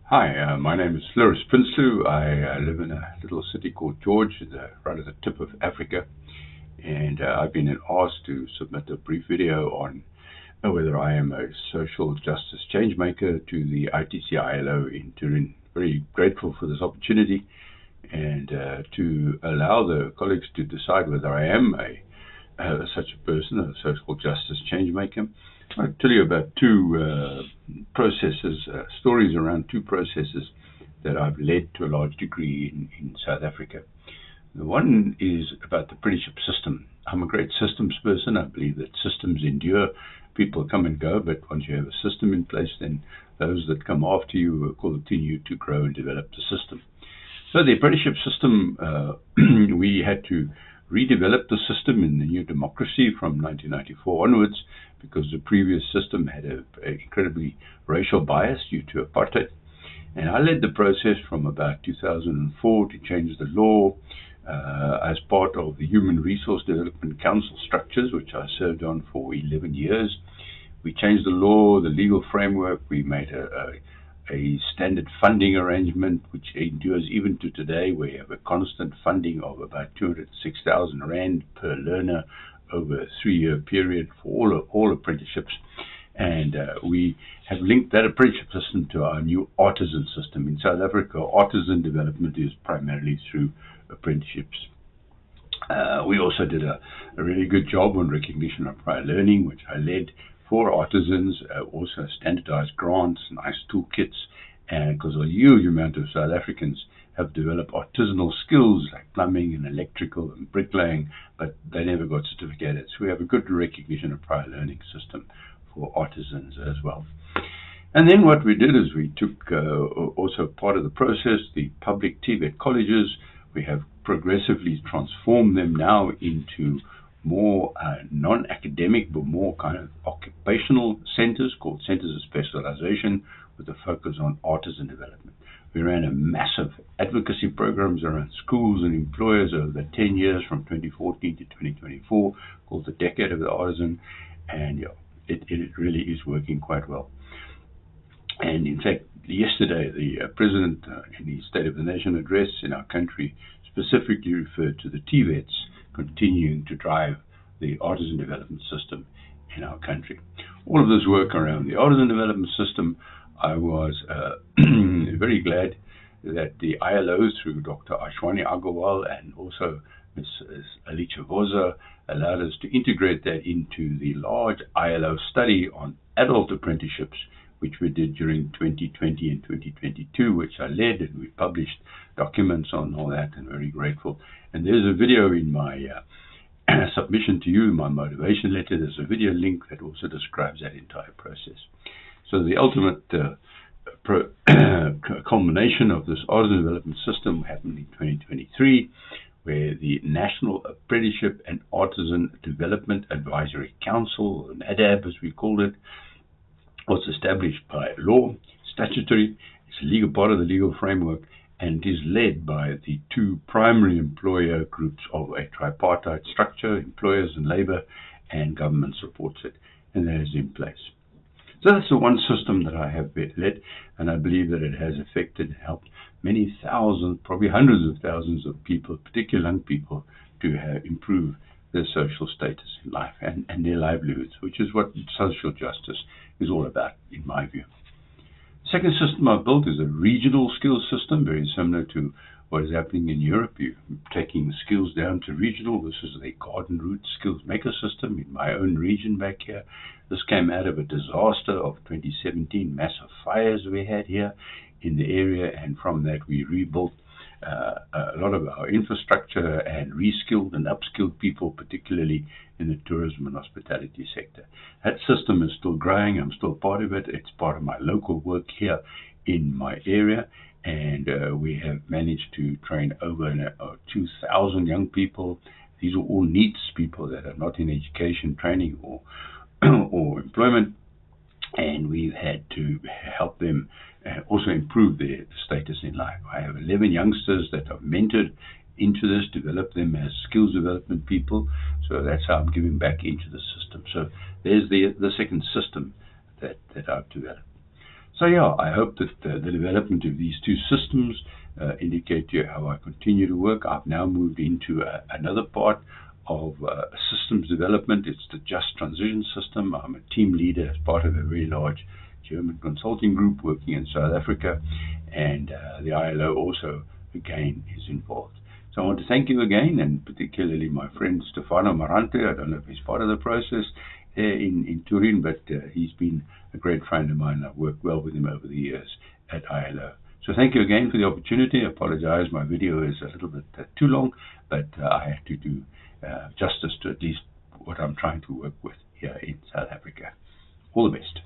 Hi, my name is Florus Prinsloo. I live in a little city called George, right at the tip of Africa, and I've been asked to submit a brief video on whether I am a social justice change maker to the ITC ILO in Turin. Very grateful for this opportunity and to allow the colleagues to decide whether I am such a person, a social justice change maker. I'll tell you about two processes, stories around two processes that I've led to a large degree in South Africa. The one is about the apprenticeship system. I'm a great systems person. I believe that systems endure. People come and go, but once you have a system in place, then those that come after you will continue to grow and develop the system. So the apprenticeship system, we had to redevelop the system in the new democracy from 1994 onwards, because the previous system had an incredibly racial bias due to apartheid. And I led the process from about 2004 to change the law as part of the Human Resource Development Council structures, which I served on for 11 years. We changed the law, the legal framework. We made a standard funding arrangement which endures even to today, where you have a constant funding of about 206,000 Rand per learner over a 3-year period for all apprenticeships. And we have linked that apprenticeship system to our new artisan system. In South Africa, artisan development is primarily through apprenticeships. We also did a really good job on recognition of prior learning, which I led for artisans, also standardized grants, nice toolkits, and because a huge amount of South Africans have developed artisanal skills like plumbing and electrical and bricklaying, but they never got certificated. So we have a good recognition of prior learning system for artisans as well. And then what we did is we took also part of the process, the public TVET colleges. We have progressively transformed them now into more non-academic but more kind of occupational centers called centers of specialization with a focus on artisan development. We ran a massive advocacy programs around schools and employers over the 10 years from 2014 to 2024 called the Decade of the Artisan, and it really is working quite well. And in fact, yesterday the President in his State of the Nation address in our country specifically referred to the TVETs continuing to drive the artisan development system in our country. All of this work around the artisan development system, I was very glad that the ILO, through Dr. Ashwani Agarwal and also Ms. Alicia Voza, allowed us to integrate that into the large ILO study on adult apprenticeships, which we did during 2020 and 2022, which I led, and we published documents on all that, and very grateful. And there's a video in my submission to you, my motivation letter. There's a video link that also describes that entire process. So the ultimate culmination of this artisan development system happened in 2023, where the National Apprenticeship and Artisan Development Advisory Council, or NADAB as we called it, was established by law, statutory. It's a legal part of the legal framework, and is led by the two primary employer groups of a tripartite structure. Employers and labor, and government supports it, and that is in place. So that's the one system that I have led, and I believe that it has affected and helped many thousands, probably hundreds of thousands of people, particularly young people, to improve their social status in life and their livelihoods, which is what social justice is all about, in my view. The second system I've built is a regional skills system, very similar to what is happening in Europe. You're taking skills down to regional. This is the Garden Route Skills Maker system in my own region back here. This came out of a disaster of 2017, massive fires we had here in the area, and from that we rebuilt a lot of our infrastructure and reskilled and upskilled people, particularly in the tourism and hospitality sector. That system is still growing. I'm still part of it. It's part of my local work here in my area, and we have managed to train over 2,000 young people. These are all needs people that are not in education, training, or employment, and we've had to help them also improve their status in life. I have 11 youngsters that I've mentored into this, develop them as skills development people. So that's how I'm giving back into the system. So there's the second system that I've developed. So yeah, I hope that the development of these two systems indicate to you how I continue to work. I've now moved into another part of systems development. It's the Just Transition System. I'm a team leader as part of a very large German consulting group working in South Africa, and the ILO also, again, is involved. So I want to thank you again, and particularly my friend Stefano Marante. I don't know if he's part of the process in Turin, but he's been a great friend of mine. I've worked well with him over the years at ILO. So thank you again for the opportunity. I apologize, my video is a little bit too long, but I have to do justice to at least what I'm trying to work with here in South Africa. All the best.